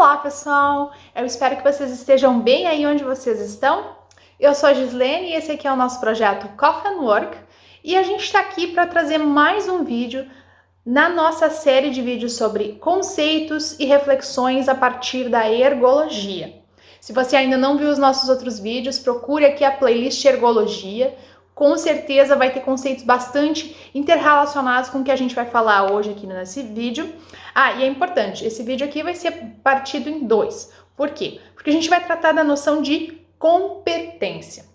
Olá pessoal, eu espero que vocês estejam bem aí onde vocês estão. Eu sou a Gislene e esse aqui é o nosso projeto Coffee and Work e a gente está aqui para trazer mais um vídeo na nossa série de vídeos sobre conceitos e reflexões a partir da ergologia. Se você ainda não viu os nossos outros vídeos, procure aqui a playlist Ergologia. Com certeza vai ter conceitos bastante interrelacionados com o que a gente vai falar hoje aqui nesse vídeo. E é importante, esse vídeo aqui vai ser partido em dois. Por quê? Porque a gente vai tratar da noção de competência.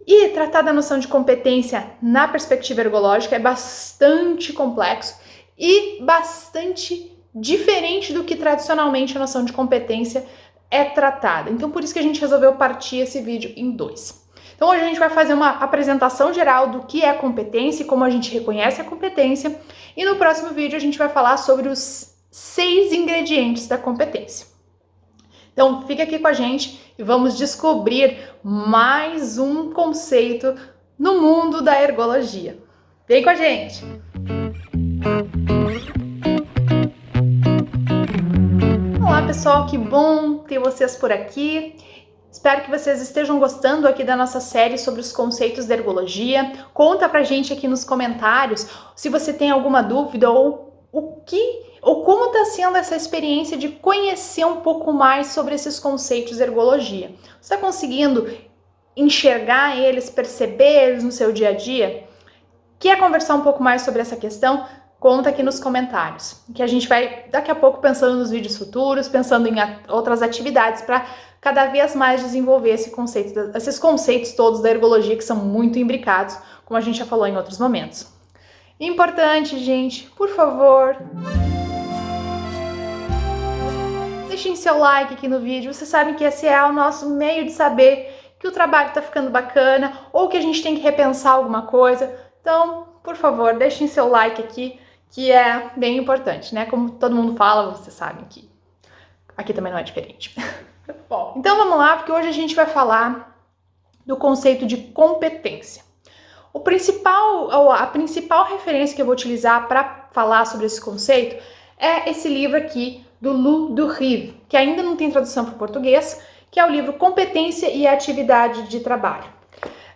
E tratar da noção de competência na perspectiva ergológica é bastante complexo e bastante diferente do que tradicionalmente a noção de competência é tratada. Então por isso que a gente resolveu partir esse vídeo em dois. Então hoje a gente vai fazer uma apresentação geral do que é competência e como a gente reconhece a competência. E no próximo vídeo a gente vai falar sobre os 6 ingredientes da competência. Então fica aqui com a gente e vamos descobrir mais um conceito no mundo da ergologia. Vem com a gente! Olá pessoal, que bom ter vocês por aqui. Espero que vocês estejam gostando aqui da nossa série sobre os conceitos da ergologia. Conta pra gente aqui nos comentários se você tem alguma dúvida ou como está sendo essa experiência de conhecer um pouco mais sobre esses conceitos de ergologia. Você está conseguindo enxergar eles, perceber eles no seu dia a dia? Quer conversar um pouco mais sobre essa questão? Conta aqui nos comentários, que a gente vai daqui a pouco pensando nos vídeos futuros, pensando em outras atividades para cada vez mais desenvolver esses conceitos todos da ergologia que são muito imbricados, como a gente já falou em outros momentos. Importante, gente, por favor, deixem seu like aqui no vídeo. Vocês sabem que esse é o nosso meio de saber que o trabalho está ficando bacana ou que a gente tem que repensar alguma coisa. Então, por favor, deixem seu like aqui, que é bem importante, né? Como todo mundo fala, vocês sabem que aqui também não é diferente. Bom, então vamos lá, porque hoje a gente vai falar do conceito de competência. A principal referência que eu vou utilizar para falar sobre esse conceito é esse livro aqui do Lu Durrive, que ainda não tem tradução para o português, que é o livro Competência e Atividade de Trabalho.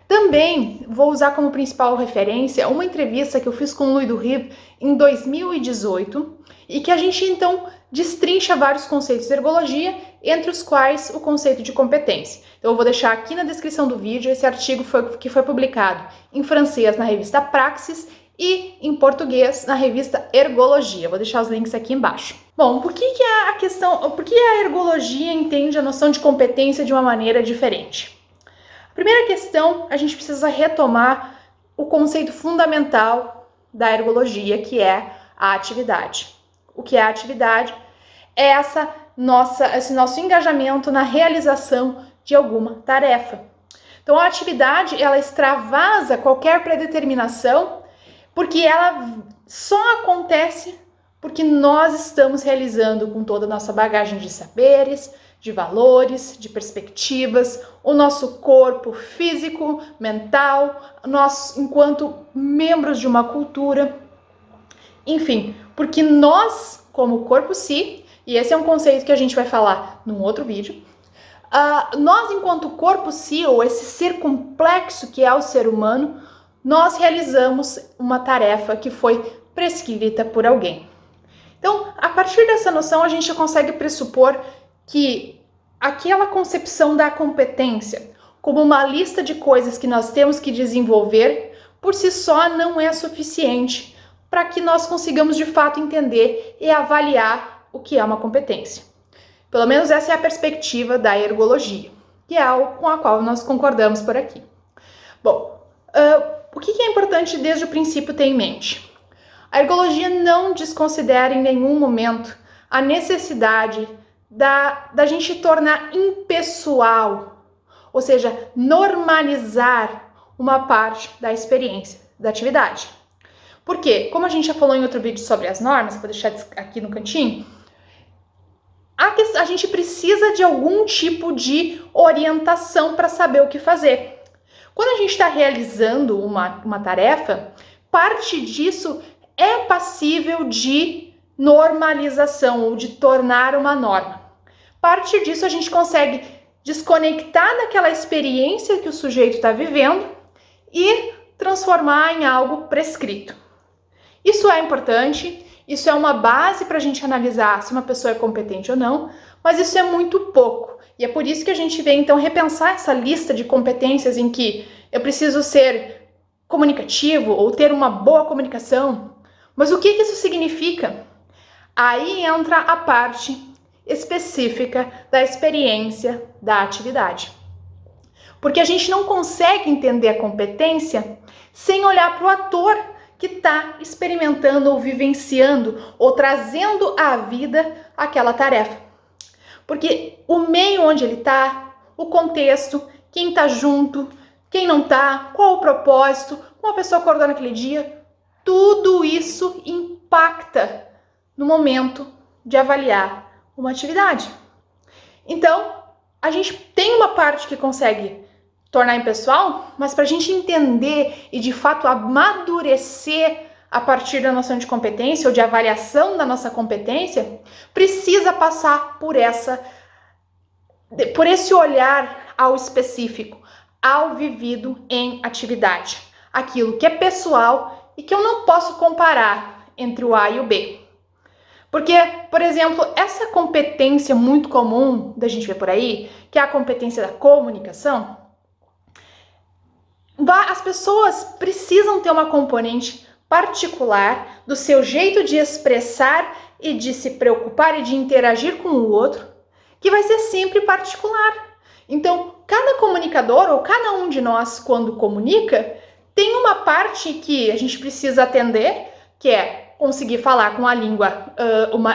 Também vou usar como principal referência uma entrevista que eu fiz com o Lu Durrive em 2018 e que a gente então destrincha vários conceitos de ergologia, entre os quais o conceito de competência. Então eu vou deixar aqui na descrição do vídeo esse artigo que foi publicado em francês na revista Praxis e em português na revista Ergologia. Vou deixar os links aqui embaixo. Bom, por que a ergologia entende a noção de competência de uma maneira diferente? A primeira questão, a gente precisa retomar o conceito fundamental da ergologia, que é a atividade. O que é a atividade? É esse nosso engajamento na realização de alguma tarefa. Então a atividade, ela extravasa qualquer predeterminação, porque ela só acontece porque nós estamos realizando com toda a nossa bagagem de saberes, de valores, de perspectivas, o nosso corpo físico, mental, nós enquanto membros de uma cultura, enfim, porque nós, como corpo si, e esse é um conceito que a gente vai falar num outro vídeo, nós enquanto corpo si, ou esse ser complexo que é o ser humano, nós realizamos uma tarefa que foi prescrita por alguém. Então, a partir dessa noção, a gente consegue pressupor que aquela concepção da competência como uma lista de coisas que nós temos que desenvolver, por si só não é suficiente para que nós consigamos de fato entender e avaliar o que é uma competência. Pelo menos essa é a perspectiva da ergologia, que é algo com a qual nós concordamos por aqui. Bom, o que é importante desde o princípio ter em mente? A ergologia não desconsidera em nenhum momento a necessidade da gente tornar impessoal, ou seja, normalizar uma parte da experiência da atividade. Por quê? Como a gente já falou em outro vídeo sobre as normas, vou deixar aqui no cantinho, a gente precisa de algum tipo de orientação para saber o que fazer. Quando a gente está realizando uma tarefa, parte disso é passível de normalização ou de tornar uma norma. partir disso a gente consegue desconectar daquela experiência que o sujeito está vivendo e transformar em algo prescrito. Isso é importante, isso é uma base para a gente analisar se uma pessoa é competente ou não, mas isso é muito pouco. E é por isso que a gente vem então repensar essa lista de competências em que eu preciso ser comunicativo ou ter uma boa comunicação. Mas o que isso significa? Aí entra a parte específica da experiência da atividade. Porque a gente não consegue entender a competência sem olhar para o ator que está experimentando ou vivenciando ou trazendo à vida aquela tarefa. Porque o meio onde ele está, o contexto, quem está junto, quem não está, qual o propósito, como a pessoa acordou naquele dia, tudo isso impacta no momento de avaliar uma atividade. Então, a gente tem uma parte que consegue tornar impessoal, mas para a gente entender e de fato amadurecer a partir da noção de competência ou de avaliação da nossa competência, precisa passar por esse olhar ao específico, ao vivido em atividade, aquilo que é pessoal e que eu não posso comparar entre o A e o B. Porque, por exemplo, essa competência muito comum da gente ver por aí, que é a competência da comunicação, as pessoas precisam ter uma componente particular do seu jeito de expressar e de se preocupar e de interagir com o outro, que vai ser sempre particular. Então, cada comunicador ou cada um de nós, quando comunica, tem uma parte que a gente precisa atender, que é conseguir falar com a língua,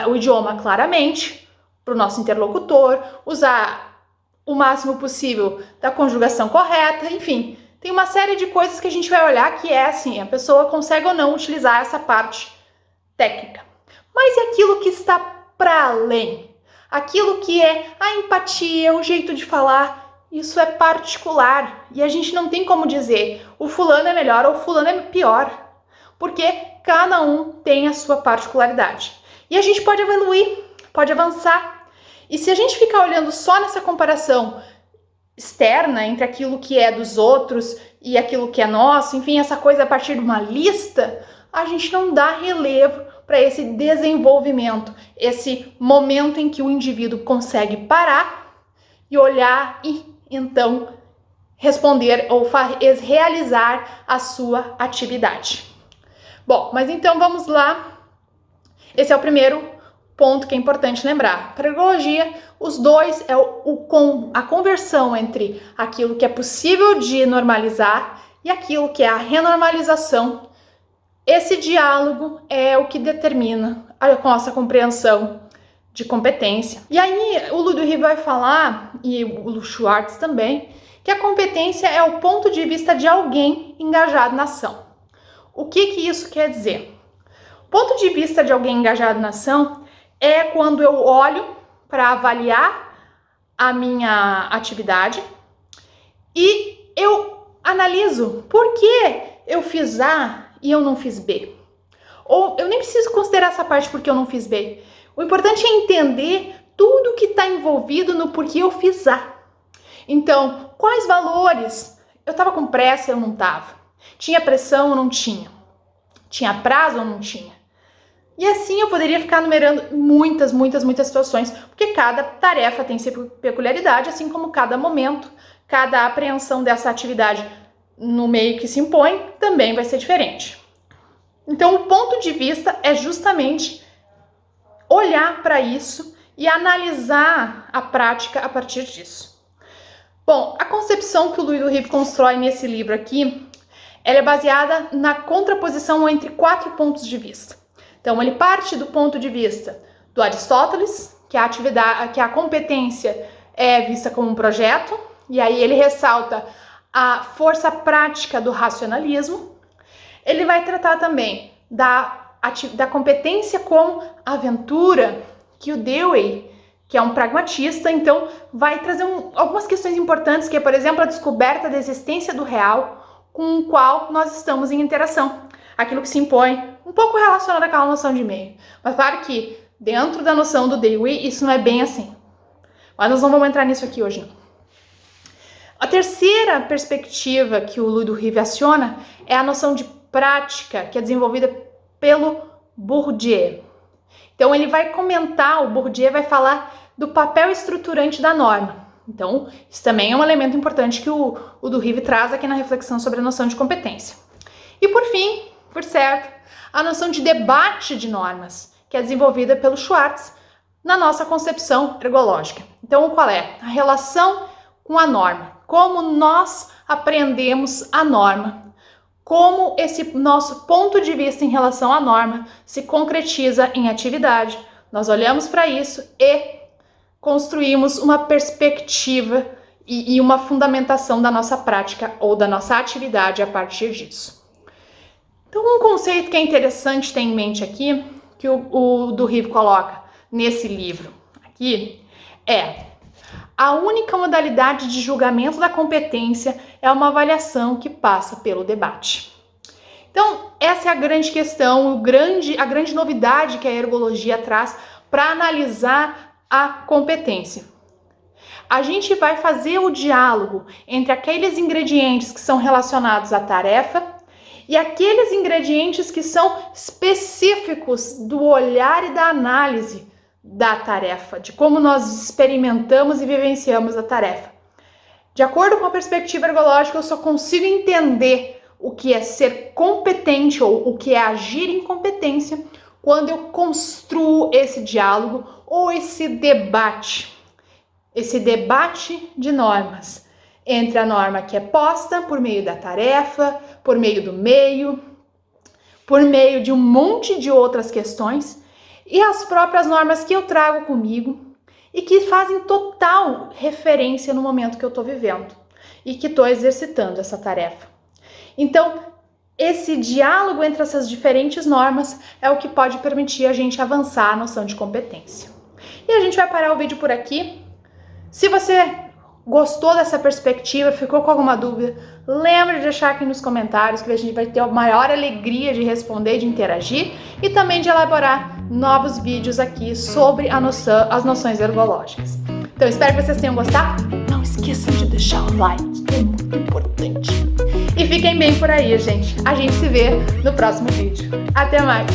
o idioma claramente, para o nosso interlocutor, usar o máximo possível da conjugação correta, enfim. Tem uma série de coisas que a gente vai olhar que é assim, a pessoa consegue ou não utilizar essa parte técnica. Mas e aquilo que está para além? Aquilo que é a empatia, o jeito de falar, isso é particular. E a gente não tem como dizer o fulano é melhor ou o fulano é pior. Porque cada um tem a sua particularidade. E a gente pode evoluir, pode avançar. E se a gente ficar olhando só nessa comparação externa entre aquilo que é dos outros e aquilo que é nosso, enfim, essa coisa a partir de uma lista, a gente não dá relevo para esse desenvolvimento, esse momento em que o indivíduo consegue parar e olhar e então responder ou realizar a sua atividade. Bom, mas então vamos lá. Esse é o primeiro ponto que é importante lembrar. Para a ergologia, os dois é a conversão entre aquilo que é possível de normalizar e aquilo que é a renormalização. Esse diálogo é o que determina a nossa compreensão de competência. E aí o Ludwig vai falar, e o Schwartz também, que a competência é o ponto de vista de alguém engajado na ação. O que isso quer dizer? O ponto de vista de alguém engajado na ação é quando eu olho para avaliar a minha atividade e eu analiso por que eu fiz A e eu não fiz B. Ou eu nem preciso considerar essa parte porque eu não fiz B. O importante é entender tudo que está envolvido no porquê eu fiz A. Então, quais valores? Eu estava com pressa, eu não estava. Tinha pressão ou não tinha? Tinha prazo ou não tinha? E assim eu poderia ficar numerando muitas situações, porque cada tarefa tem sua peculiaridade, assim como cada momento, cada apreensão dessa atividade no meio que se impõe também vai ser diferente. Então o ponto de vista é justamente olhar para isso e analisar a prática a partir disso. Bom, a concepção que o Ludwig constrói nesse livro aqui, ela é baseada na contraposição entre 4 pontos de vista. Então, ele parte do ponto de vista do Aristóteles, que a competência é vista como um projeto, e aí ele ressalta a força prática do racionalismo. Ele vai tratar também da competência como aventura, que o Dewey, que é um pragmatista, então vai trazer algumas questões importantes, que é, por exemplo, a descoberta da existência do real com o qual nós estamos em interação. Aquilo que se impõe, um pouco relacionado àquela noção de meio. Mas claro que dentro da noção do Dewey, isso não é bem assim. Mas nós não vamos entrar nisso aqui hoje, não. A terceira perspectiva que o Louis Duhigg aciona é a noção de prática, que é desenvolvida pelo Bourdieu. Então ele vai comentar, o Bourdieu vai falar do papel estruturante da norma. Então isso também é um elemento importante que o Duhigg traz aqui na reflexão sobre a noção de competência. E por fim, por certo, a noção de debate de normas, que é desenvolvida pelo Schwartz na nossa concepção ergológica. Então qual é? A relação com a norma. Como nós aprendemos a norma, como esse nosso ponto de vista em relação à norma se concretiza em atividade. Nós olhamos para isso e construímos uma perspectiva e uma fundamentação da nossa prática ou da nossa atividade a partir disso. Então, um conceito que é interessante ter em mente aqui, que o Duhigg coloca nesse livro aqui, é: a única modalidade de julgamento da competência é uma avaliação que passa pelo debate. Então, essa é a grande questão, a grande novidade que a ergologia traz para analisar a competência. A gente vai fazer o diálogo entre aqueles ingredientes que são relacionados à tarefa e aqueles ingredientes que são específicos do olhar e da análise da tarefa, de como nós experimentamos e vivenciamos a tarefa. De acordo com a perspectiva ergológica, eu só consigo entender o que é ser competente ou o que é agir em competência quando eu construo esse diálogo ou esse debate de normas entre a norma que é posta por meio da tarefa, por meio do meio, por meio de um monte de outras questões, e as próprias normas que eu trago comigo e que fazem total referência no momento que eu estou vivendo e que estou exercitando essa tarefa. Então, esse diálogo entre essas diferentes normas é o que pode permitir a gente avançar a noção de competência. E a gente vai parar o vídeo por aqui. Se você gostou dessa perspectiva, ficou com alguma dúvida, lembre de deixar aqui nos comentários que a gente vai ter a maior alegria de responder, de interagir e também de elaborar novos vídeos aqui sobre as noções ergológicas. Então espero que vocês tenham gostado. Não esqueçam de deixar o like, é muito importante. E fiquem bem por aí, gente. A gente se vê no próximo vídeo. Até mais!